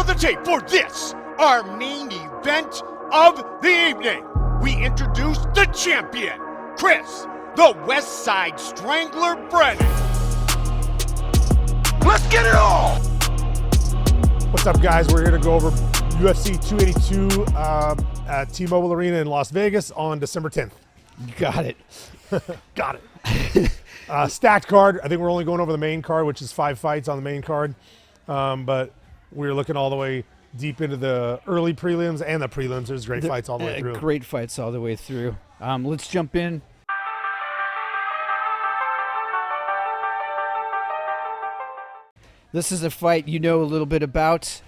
the tape for this, our main event of the evening. We introduce the champion, Chris, the West Side Strangler Brennan. Let's get it on! What's up, guys? We're here to go over UFC 282 at T-Mobile Arena in Las Vegas on December 10th. Got it. Got it. Stacked card. I think we're only going over the main card, which is 5 fights on the main card. But we're looking all the way deep into the early prelims and the prelims. There's great fights all the way through. Great fights all the way through. Let's jump in. This is a fight you know a little bit about.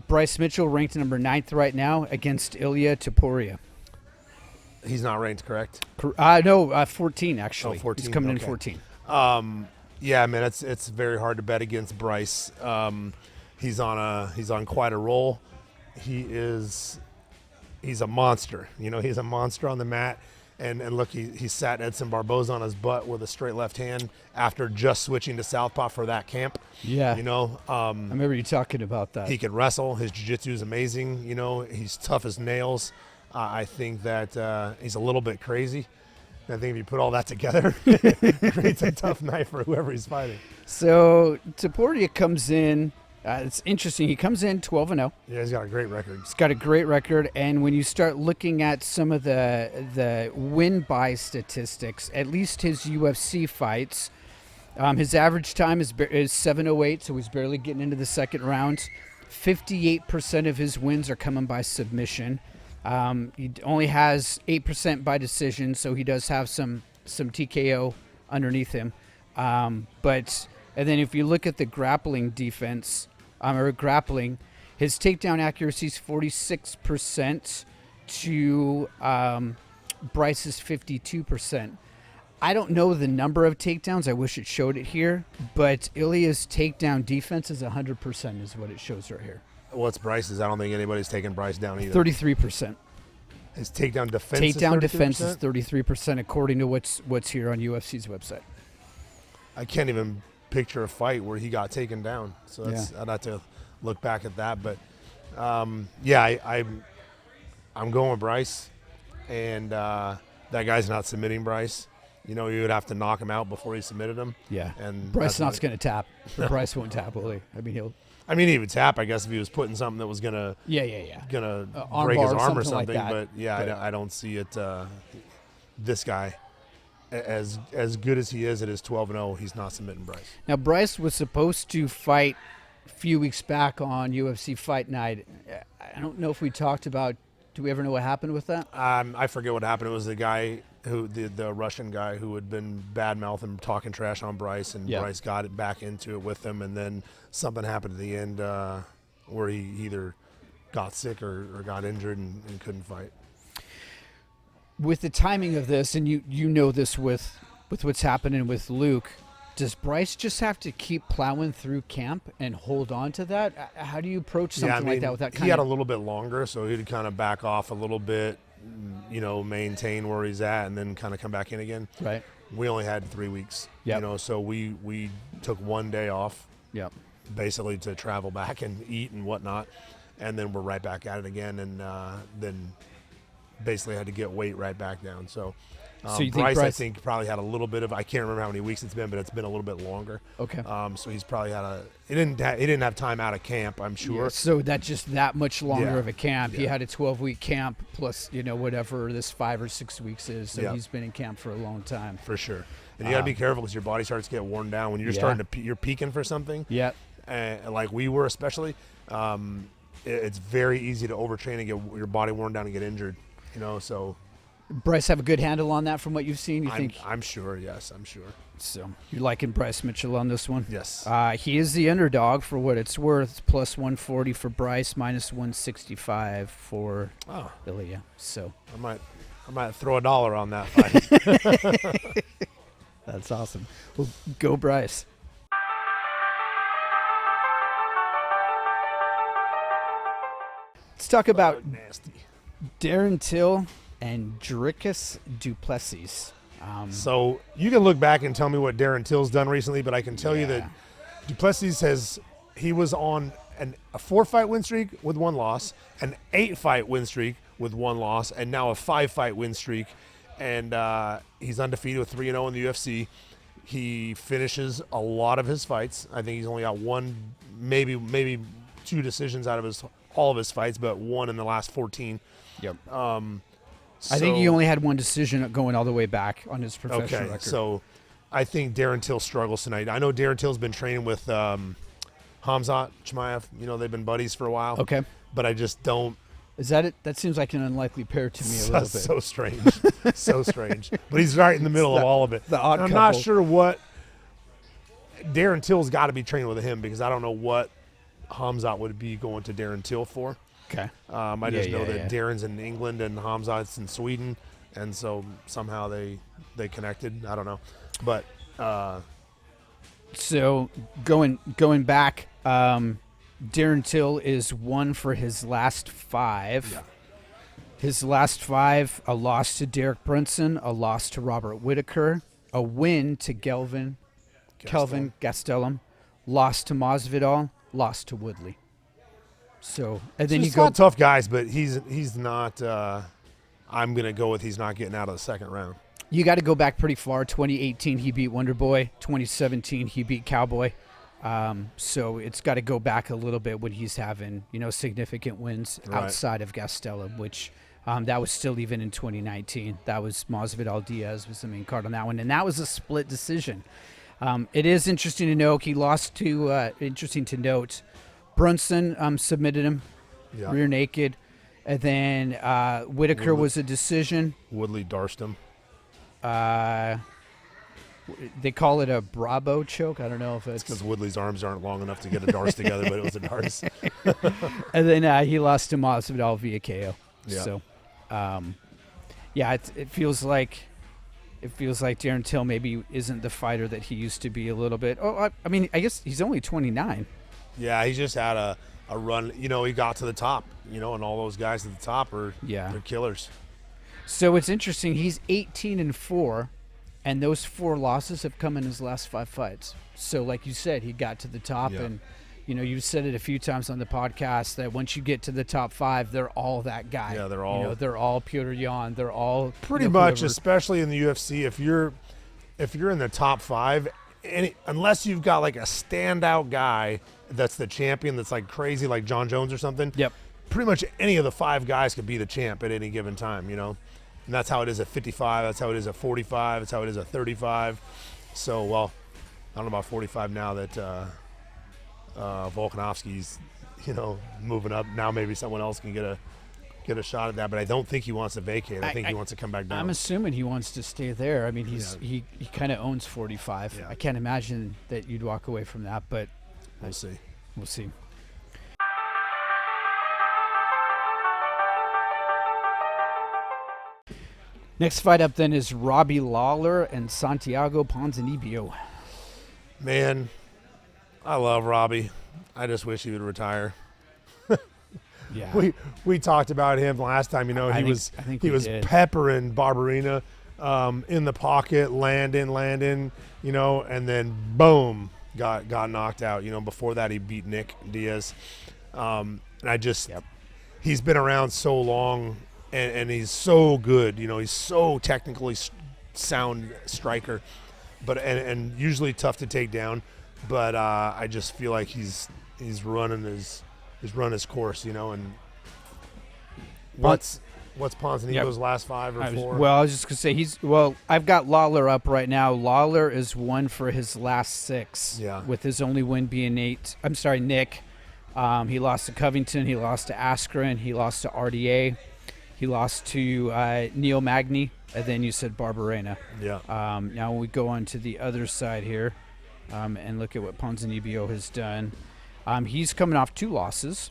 Bryce Mitchell ranked number 9th right now against Ilia Topuria. He's not ranked, correct? No, 14 actually. Oh, 14. He's coming okay. in 14. Yeah, man, it's very hard to bet against Bryce. He's on quite a roll. He's a monster. You know, he's a monster on the mat. And look, he sat Edson Barboza on his butt with a straight left hand after just switching to southpaw for that camp. Yeah. You know, I remember you talking about that. He can wrestle. His jiu-jitsu is amazing. You know, he's tough as nails. I think that he's a little bit crazy. I think if you put all that together, it creates a tough night for whoever he's fighting. So Topuria comes in. It's interesting. He comes in 12-0. Yeah, he's got a great record. He's got a great record, and when you start looking at some of the win-by statistics, at least his UFC fights, his average time is 7:08, so he's barely getting into the second round. 58% of his wins are coming by submission. He only has 8% by decision, so he does have some TKO underneath him. And then if you look at the grappling defense, grappling, his takedown accuracy is 46% to Bryce's 52%. I don't know the number of takedowns. I wish it showed it here. But Ilia's takedown defense is 100% is what it shows right here. What's Bryce's? I don't think anybody's taken Bryce down either. 33%. His takedown defense Defense is 33% according to what's here on UFC's website. I can't even picture a fight where he got taken down. So I'd have to look back at that. But I'm going with Bryce, and that guy's not submitting Bryce. You know, you would have to knock him out before he submitted him. Yeah, and Bryce not going to tap. Bryce won't tap, will he? I mean, he would tap, I guess, if he was putting something that was gonna break his arm or something. Like but I don't see it. This guy, as good as he is, it is 12-0. He's not submitting Bryce. Now, Bryce was supposed to fight a few weeks back on UFC Fight Night. I don't know if we talked about. Do we ever know what happened with that? I forget what happened. It was the guy the Russian guy who had been bad-mouthing, talking trash on Bryce, and Bryce got it back into it with him, and then something happened at the end where he either got sick or got injured and couldn't fight. With the timing of this, and you know this with what's happening with Luke, does Bryce just have to keep plowing through camp and hold on to that? How do you approach something like that with that kind of... He had a little bit longer, so he'd kind of back off a little bit, you know, maintain where he's at, and then kind of come back in again. Right. We only had 3 weeks, you know, so we took 1 day off, basically to travel back and eat and whatnot, and then we're right back at it again, and then basically had to get weight right back down. So you Bryce, think I think, probably had a little bit of, I can't remember how many weeks it's been, but it's been a little bit longer. Okay. So he's probably had he didn't have time out of camp, I'm sure. Yeah, so that's just that much longer of a camp. Yeah. He had a 12-week camp plus, you know, whatever this 5 or 6 weeks is. So Yeah. He's been in camp for a long time. For sure. And you got to be careful because your body starts to get worn down when you're starting to you're peaking for something. Yeah. Like we were especially. It's very easy to overtrain and get your body worn down and get injured. You know, so. Bryce have a good handle on that from what you've seen? You think? I'm sure, yes, I'm sure. So you're liking Bryce Mitchell on this one? Yes. He is the underdog for what it's worth, plus 140 for Bryce, minus 165 for Ilia. So I might throw $1 on that fight. That's awesome. Well, go Bryce. Let's talk about nasty. Darren Till and Dricus Duplessis. So you can look back and tell me what Darren Till's done recently, but I can tell you that Duplessis he was on a 4-fight win streak with 1 loss, an 8-fight win streak with 1 loss, and now a 5-fight win streak. And he's undefeated with 3-0 in the UFC. He finishes a lot of his fights. I think he's only got 1, maybe 2 decisions out of all of his fights, but 1 in the last 14. Yep. I think he only had 1 decision going all the way back on his professional record. So I think Darren Till struggles tonight. I know Darren Till's been training with Hamzat Chimaev. You know, they've been buddies for a while. Okay. But I just don't. Is that it? That seems like an unlikely pair to me a little bit. So strange. So strange. But he's right in the middle of all of it. The odd I'm couple. not sure what Darren Till's got to be training with him, because I don't know what Hamzat would be going to Darren Till for. Okay. I just know that Darren's in England and Hamzat's in Sweden, and so somehow they connected. I don't know. But so going back, Darren Till is 1 for his last 5. Yeah. His last 5: a loss to Derek Brunson, a loss to Robert Whitaker, a win to Kelvin Gastelum, loss to Masvidal, loss to Woodley. So, and then you go tough guys, but he's not. I'm gonna go with he's not getting out of the second round. You got to go back pretty far. 2018, he beat Wonder Boy. 2017, he beat Cowboy. So it's got to go back a little bit when he's having, significant wins outside of Gastelum, which that was still even in 2019. That was Masvidal Diaz was the main card on that one, and that was a split decision. It is interesting to note he lost to. Interesting to note, Brunson submitted him rear naked, and then Whitaker was a decision. Woodley darsed him. They call it a Bravo choke. I don't know if it's because Woodley's arms aren't long enough to get a darce together, but it was a darce. And then he lost to Masvidal via KO. Yeah. So, it feels like Darren Till maybe isn't the fighter that he used to be a little bit. Oh, I mean, I guess he's only 29. Yeah, he just had a run. He got to the top. And all those guys at the top they're killers. So it's interesting. He's 18-4. And those 4 losses have come in his last 5 fights. So like you said, he got to the top. And, you've said it a few times on the podcast that once you get to the top 5, they're all that guy. Yeah, they're all. They're all Petr Yan. They're all. Pretty much, especially in the UFC, if you're in the top 5, unless you've got like a standout guy that's the champion that's like crazy, like John Jones or something. Yep. Pretty much any of the 5 guys could be the champ at any given time, And that's how it is at 55. That's how it is at 45. That's how it is at 35. So, well, I don't know about 45 now that Volkanovski's, moving up. Now maybe someone else can get a shot at that. But I don't think he wants to vacate. I think he wants to come back down. I'm assuming he wants to stay there. I mean, he kind of owns 45. Yeah. I can't imagine that you'd walk away from that, but we'll see. We'll see. Next fight up then is Robbie Lawler and Santiago Ponzinibbio. Man, I love Robbie. I just wish he would retire. Yeah. We talked about him last time. He was peppering Barberena in the pocket, landing, and then boom, got knocked out. Before that he beat Nick Diaz, and he's been around so long. And he's so good, he's so technically sound striker, but and usually tough to take down. But I just feel like he's running his course, And what's Ponzinibbio's last 5 or 4? Well, I was just gonna say I've got Lawler up right now. Lawler is 1 for his last 6. Yeah. With his only win being Nick. He lost to Covington. He lost to Askren. He lost to RDA. He lost to Neil Magny, and then you said Barberena. Yeah. Now when we go on to the other side here and look at what Ponzinibbio has done, he's coming off 2 losses.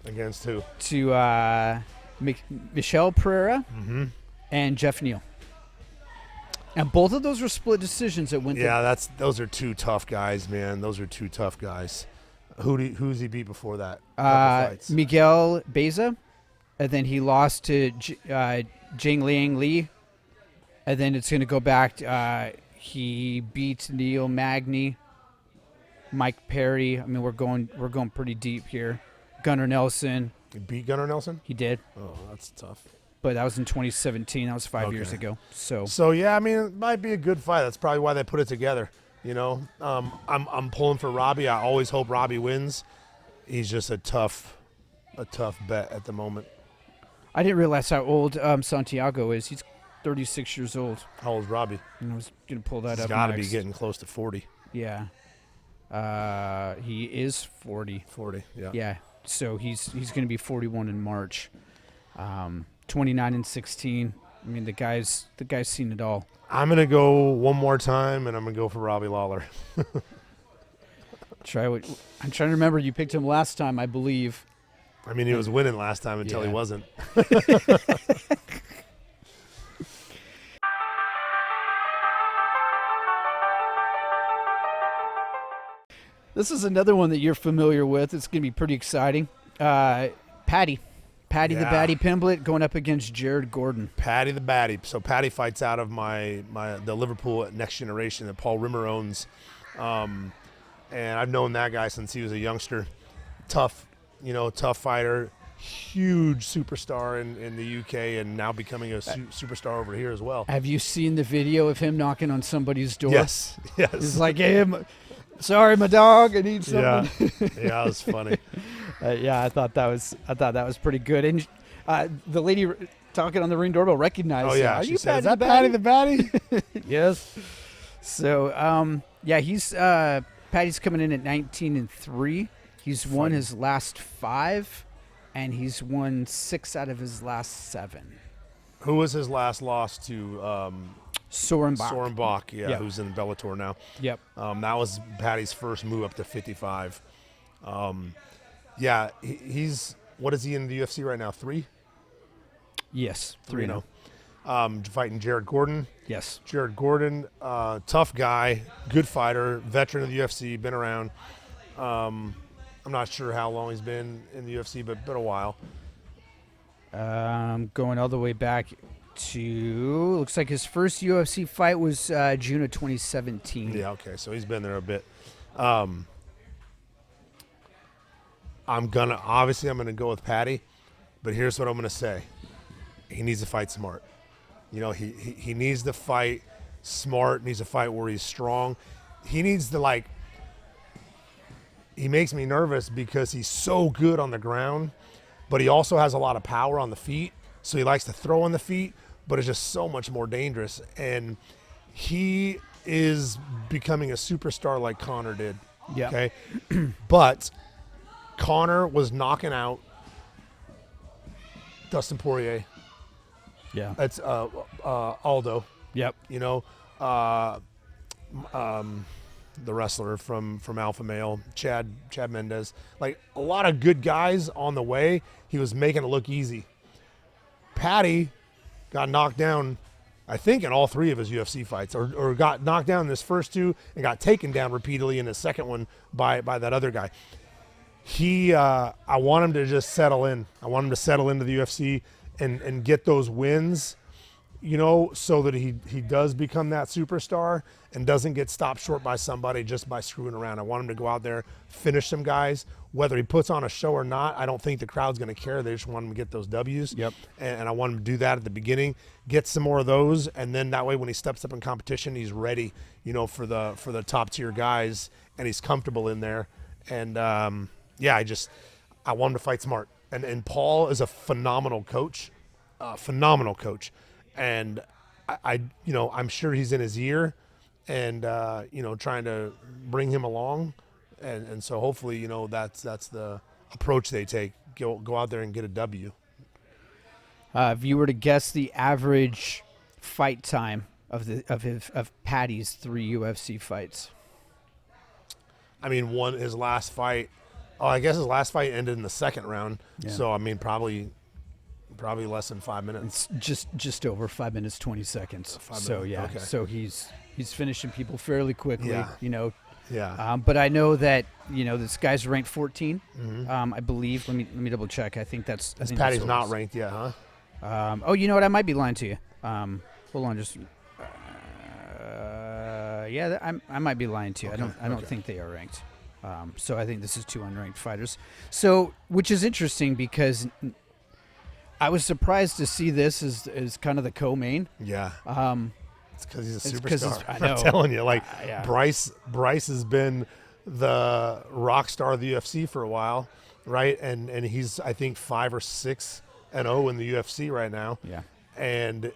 Against who? To Michel Pereira and Jeff Neal. And both of those were split decisions that went. Yeah, those are 2 tough guys, man. Those are 2 tough guys. Who's he beat before that? Miguel Beza. And then he lost to Jing Liang Li. And then it's going to go back. He beat Neil Magny. Mike Perry. I mean, we're going pretty deep here. Gunnar Nelson. You beat Gunnar Nelson? He did. Oh, that's tough. But that was in 2017. That was 5 years Okay. ago. So yeah, I mean, it might be a good fight. That's probably why they put it together. You know, I'm pulling for Robbie. I always hope Robbie wins. He's just a tough bet at the moment. I didn't realize how old Santiago is. He's 36 years old. How old is Robbie? And I was going to pull that He's up got to be next. getting close to 40. Yeah. He is 40. 40, yeah. Yeah. So he's going to be 41 in March. 29 and 16. I mean, the guy's seen it all. I'm going to go one more time, and I'm going to go for Robbie Lawler. I'm trying to remember. You picked him last time, I believe. I mean, he was winning last time until he Yeah. wasn't. This is another one that you're familiar with. It's going to be pretty exciting. Patty the Yeah. Batty Pimblett going up against Jared Gordon. Patty the Batty. So Patty fights out of the Liverpool Next Generation that Paul Rimmer owns. And I've known that guy since he was a youngster. Tough fighter. Huge superstar in the UK and now becoming a superstar over here as well. Have you seen the video of him knocking on somebody's door? Yes. He's like, hey, sorry, my dog, I need something. Yeah, that was funny. Yeah, I thought that was pretty good. And the lady talking on the Ring doorbell recognized him. Yeah, Are she you said, Patty "Is the that Batty?" Patty the Batty? Yes. So, yeah, he's Patty's coming in at 19-3. He's won his last 5, and he's won 6 out of his last 7. Who was his last loss to? Soren Bach. Soren Bach, Yep. who's in Bellator now. Yep. That was Patty's first move up to 55. He's what is he in the UFC right now? 3? Yes. 3-0. Fighting Jared Gordon. Yes. Jared Gordon, tough guy, good fighter, veteran of the UFC, been around. I'm not sure how long he's been in the UFC, but been a while. Going all the way back to, looks like his first UFC fight was June of 2017. Yeah, okay, so he's been there a bit. I'm gonna go with Patty, but here's what I'm gonna say: he needs to fight smart. You know, he needs to fight smart. Needs to fight where he's strong. He needs to He makes me nervous because he's so good on the ground, but he also has a lot of power on the feet. So he likes to throw on the feet, but it's just so much more dangerous. And he is becoming a superstar like Connor did. Yeah. Okay. But Connor was knocking out Dustin Poirier. Yeah. That's Aldo. Yep. You know, the wrestler from Alpha Male, Chad Mendez. Like a lot of good guys on the way. He was making it look easy. Patty got knocked down, I think, in all 3 of his UFC fights, or got knocked down in his first 2 and got taken down repeatedly in his second one by that other guy. I want him to just settle in. I want him to settle into the UFC and get those wins, you know, so that he does become that superstar and doesn't get stopped short by somebody just by screwing around. I want him to go out there, finish some guys. Whether he puts on a show or not, I don't think the crowd's going to care. They just want him to get those W's. Yep. And I want him to do that at the beginning, get some more of those, and then that way when he steps up in competition, he's ready, you know, for the top tier guys, and he's comfortable in there. And I want him to fight smart. And Paul is a phenomenal coach, and I'm sure he's in his ear, and trying to bring him along, and so hopefully that's the approach they take. Go out there and get a W. If you were to guess the average fight time of Patty's 3 UFC fights. I mean, his last fight. Oh, I guess his last fight ended in the second round. Yeah. So I mean, probably less than 5 minutes. It's just over 5 minutes 20 seconds. 5 So minutes, yeah, okay. so he's finishing people fairly quickly. Yeah. You know. Yeah. But I know that this guy's ranked 14. Mm-hmm. I believe. Let me double check. I think that's. Patty's not ranked yet, huh? Oh, you know what? I might be lying to you. Hold on, just. I might be lying to you. Okay, I don't okay. think they are ranked. So I think this is two unranked fighters. So, which is interesting because I was surprised to see this as kind of the co-main. Yeah. It's because he's a It's 'cause superstar. I know. I'm telling you, like Yeah. Bryce has been the rock star of the UFC for a while, right? And he's I think 5 or 6-0 in the UFC right now. Yeah. And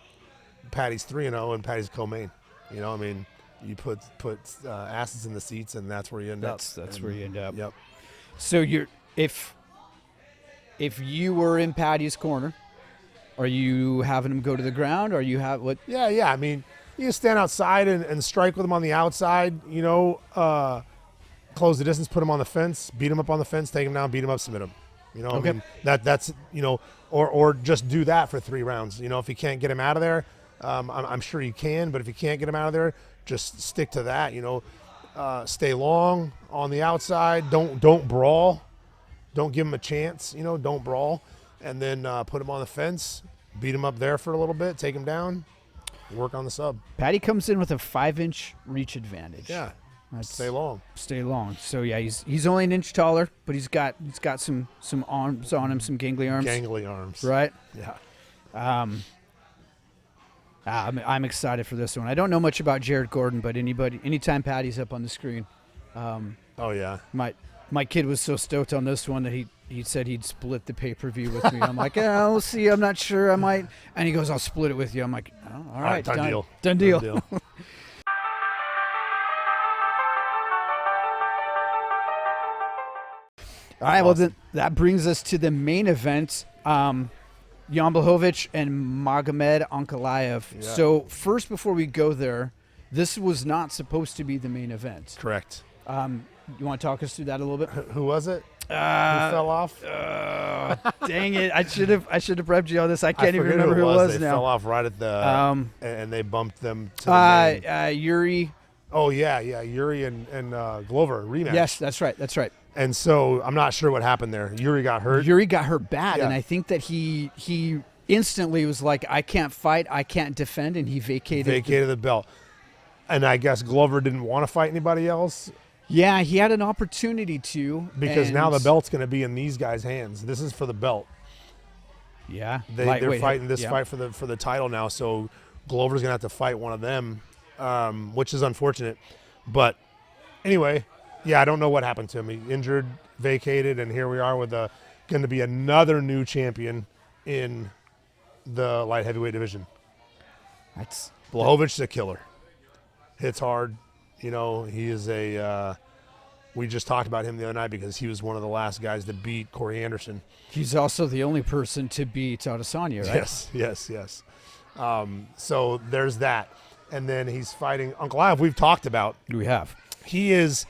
Patty's 3-0, and Patty's co-main. You know, I mean, you put asses in the seats, and that's where you end up. That's where you end up. Yep. So if you were in Patty's corner, are you having him go to the ground, or you have what? Yeah. I mean, you can stand outside and strike with him on the outside. You know, close the distance, put him on the fence, beat him up on the fence, take him down, beat him up, submit him. You know, Okay. I mean, that's you know, or just do that for 3 rounds. You know, if you can't get him out of there, I'm sure you can. But if you can't get him out of there, just stick to that. You know, stay long on the outside. Don't brawl. Don't give him a chance. You know, don't brawl, and then put him on the fence, beat him up there for a little bit, take him down, work on the sub. Patty comes in with a 5-inch reach advantage. Yeah, That's- stay long. Stay long. So yeah, he's only an inch taller, but he's got some arms on him, some gangly arms. Gangly arms. Right. Yeah. I'm excited for this one. I don't know much about Jared Gordon, but anytime Patty's up on the screen, Oh yeah. my kid was so stoked on this one that he said he'd split the pay-per-view with me. I'm like, yeah, we'll see. I'm not sure. I might. And he goes, I'll split it with you. I'm like, oh, all right, Done deal. Done deal. Done deal. All right, well, then that brings us to the main event, Jan Blachowicz and Magomed Ankalaev. Yeah. So first, before we go there, this was not supposed to be the main event. Correct. You want to talk us through that a little bit? Who was it? Who fell off? Dang it! I should have prepped you on this. I can't even forget remember who it was They now. fell off right at the and they bumped them to the main. Yuri. Oh yeah. Yuri and Glover rematch. Yes, that's right. And so I'm not sure what happened there. Yuri got hurt. Yuri got hurt bad, Yeah. and I think that he instantly was like, I can't fight, I can't defend, and he vacated the belt. And I guess Glover didn't want to fight anybody else Yeah, he had an opportunity to. because now and- the belt's going to be in these guys' hands. This is for the belt. Yeah. They're Lightweight, fighting this yeah. fight for the title now. So Glover's going to have to fight one of them, which is unfortunate. But anyway, yeah, I don't know what happened to him. He injured, vacated, and here we are with going to be another new champion in the light heavyweight division. That's Blachowicz is a killer. Hits hard. You know, he is we just talked about him the other night because he was one of the last guys to beat Corey Anderson. he's also the only person to beat Adesanya, right? Yes. So there's that. And then he's fighting Ankalaev. We've talked about. We have. He's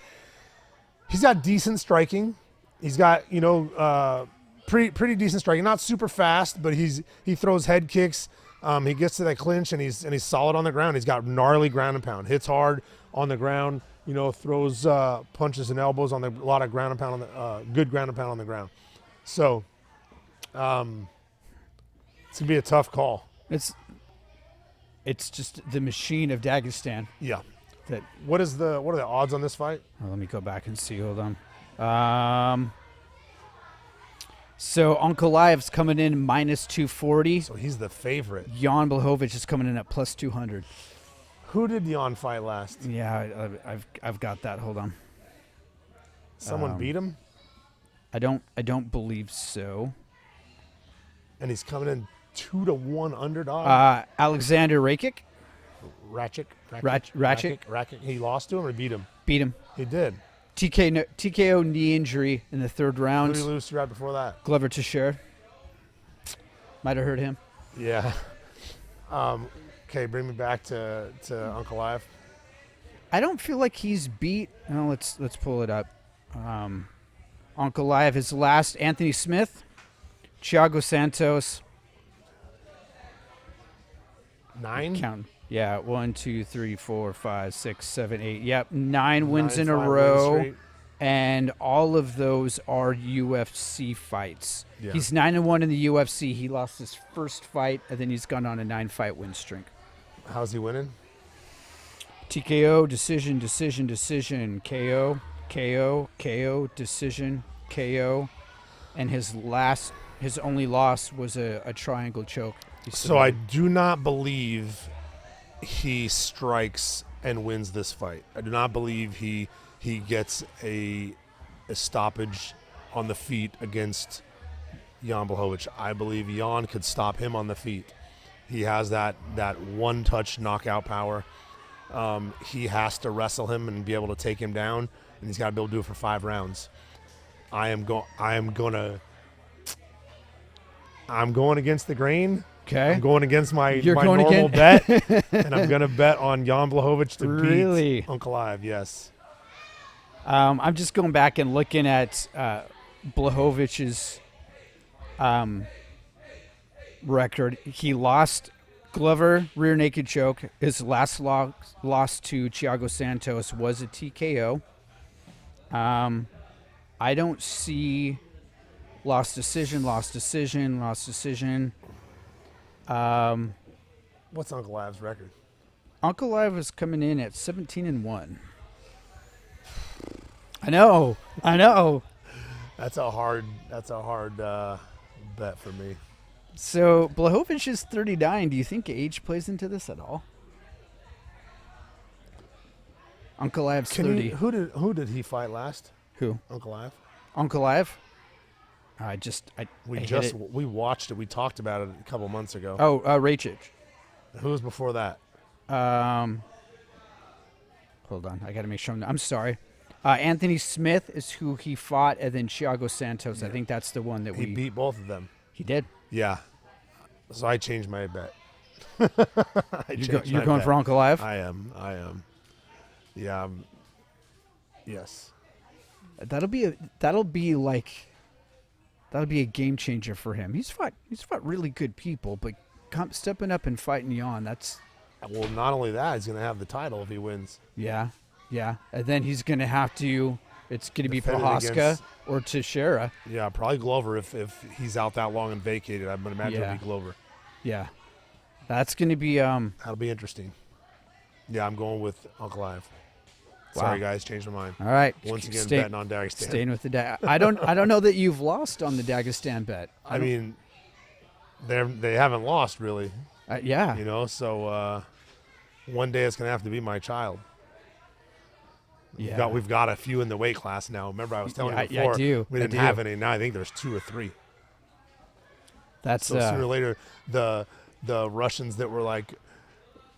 got decent striking. He's got, pretty decent striking. Not super fast, but he throws head kicks. He gets to that clinch and he's solid on the ground. He's got gnarly ground and pound. Hits hard on the ground. Throws punches and elbows on a lot of ground and pound on the good ground and pound on the ground. So, it's gonna be a tough call. It's just the machine of Dagestan. Yeah. That. What are the odds on this fight? Let me go back and see. Hold on. So Ankalaev's coming in minus 240. So he's the favorite. Jan Blachowicz is coming in at plus 200. Who did Jan fight last? Yeah, I've got that. Hold on. Someone beat him, I don't believe so. and he's coming in 2-1 underdog. Alexander Rakic Ratchik. He lost to him or beat him? beat him. He did. TKO knee injury in the third Who round. did he lose to right before that? Glover Teixeira. Might have hurt him. Yeah. Okay, bring me back to Ankalaev. I don't feel like he's beat. Oh, let's pull it up. Ankalaev, his last, Anthony Smith, Thiago Santos. 9? Count. Yeah, 1, 2, 3, 4, 5, 6, 7, 8. Yep, 9 wins in a 9-5 wins row. straight. And all of those are UFC fights. Yeah. He's 9-1 in the UFC. He lost his first fight, and then he's gone on a 9-fight win streak. How's he winning? TKO, decision, KO. KO, decision, KO, and his only loss was a triangle choke. So I do not believe he strikes and wins this fight. I do not believe he gets a stoppage on the feet against Jan Blachowicz. I believe Jan could stop him on the feet. He has that one-touch knockout power. He has to wrestle him and be able to take him down, and he's got to be able to do it for 5 rounds. I'm going against the grain. Okay. I'm going against my You're normal bet, and I'm going to bet on Jan Blachowicz to beat Uncle Ive. Yes. I'm just going back and looking at Blachowicz's record. He lost Glover, rear naked choke. His last loss to Thiago Santos was a TKO. I don't see lost decision. What's Uncle Ive's record? Uncle Ive is coming in at 17-1. I know. That's a hard bet for me. So Blachowicz is 39. Do you think age plays into this at all? Uncle Ive's 30. Who did he fight last? Who? Uncle Ive. Uncle Ive? We watched it. We talked about it a couple months ago. Oh, Rakic. Who was before that? Hold on. I got to make sure. I'm sorry. Anthony Smith is who he fought, and then Thiago Santos. Yeah. I think that's the one that he beat both of them. He did. Yeah. So I changed my bet. You're going for Uncle Ive? I am. Yeah. Yes. That'll be a game changer for him. He's fought really good people, but stepping up and fighting Jan, that's. Well, not only that, he's going to have the title if he wins. Yeah, and then he's going to have to. It's going to be Prohaska or Teixeira. Yeah, probably Glover if he's out that long and vacated. I would imagine it'll be Glover. Yeah, that's going to be. That'll be interesting. Yeah, I'm going with Uncle Ive. Wow. Sorry, guys, changed my mind. All right, once again, betting on Dagestan. Staying with the I don't know that you've lost on the Dagestan bet. I mean, they haven't lost really. Yeah. You know, so one day it's going to have to be my child. Yeah. We've got a few in the weight class now. Remember, I was telling you before I do. we didn't have any. Now I think there's 2 or 3. That's so sooner or later, the Russians that were like,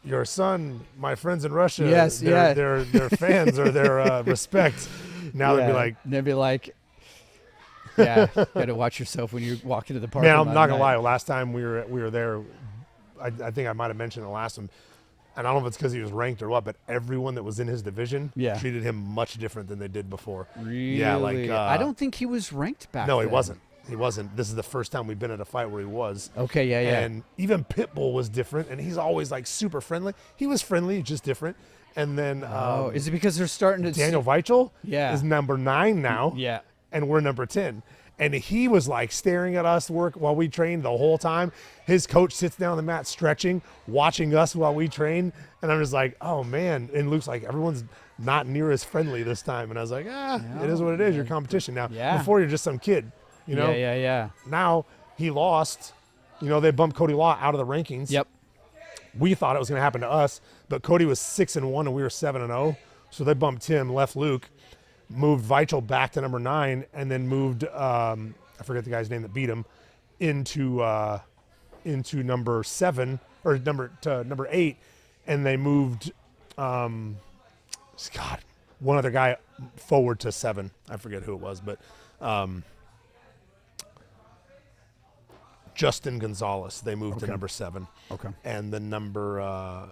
your son, my friends in Russia, their fans or their respect. Now they'd be like, yeah, you got to watch yourself when you walk into the park. Man, I'm not gonna lie. Last time we were there, I think I might have mentioned it last time. And I don't know if it's because he was ranked or what, but everyone that was in his division treated him much different than they did before. Really? Yeah, I don't think he was ranked back then. No, he wasn't. He wasn't. This is the first time we've been at a fight where he was. Okay, yeah. And even Pitbull was different, and he's always like super friendly. He was friendly, just different. And then is it because they're starting to Daniel Weichel is number 9 now. Yeah. And we're number 10. And he was like staring at us work while we trained the whole time. His coach sits down on the mat stretching, watching us while we train. And I'm just like, oh, man. And Luke's like, everyone's not near as friendly this time. And I was like, it is what it is. Your competition now. Yeah. Before, you're just some kid, you know? Yeah. Now he lost. You know, they bumped Cody Law out of the rankings. Yep. We thought it was going to happen to us. But Cody was 6-1 and we were 7-0. So they bumped him, left Luke. Moved Weichel back to number 9, and then moved I forget the guy's name that beat him into number 7 or number 8, and they moved one other guy forward to 7. I forget who it was, but Justin Gonzalez. They moved to number 7. Okay. And the number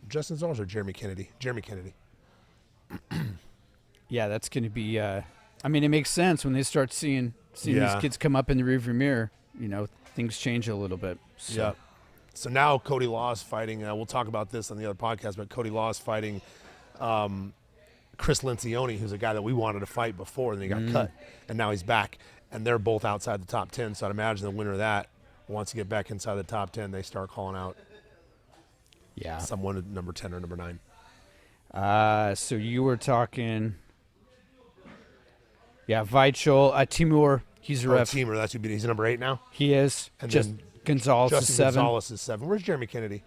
Justin Gonzalez or Jeremy Kennedy? Jeremy Kennedy. Yeah, that's going to be. I mean, it makes sense when they start seeing these kids come up in the rearview mirror. You know, things change a little bit. So. Yeah. So now Cody Law is fighting. We'll talk about this on the other podcast, but Cody Law is fighting Chris Lencioni, who's a guy that we wanted to fight before, and he got cut, and now he's back, and they're both outside the top 10. So I'd imagine the winner of that wants to get back inside the top 10. They start calling out someone at number 10 or number 9. So you were talking, Weichel, Timur. He's a ref. Teamer, that's who beat. He's number 8 now. He is. And Just then Gonzalez Justin is 7. Gonzalez is 7. Where's Jeremy Kennedy?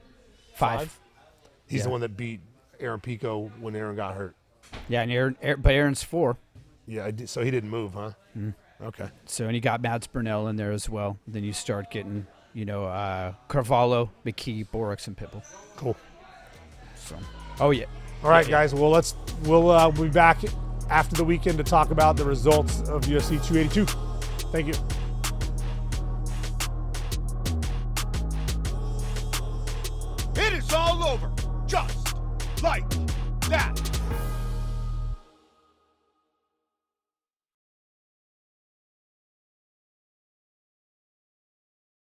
5. He's Yeah. the one that beat Aaron Pico when Aaron got hurt. Yeah, and but Aaron's 4. Yeah, so he didn't move, huh? Okay. So, and you got Mads Burnell in there as well. Then you start getting, Carvalho, McKee, Borix, and Pipple. Cool. So, oh yeah. All right, guys. Well, we'll be back after the weekend to talk about the results of UFC 282. Thank you. It is all over, just like that.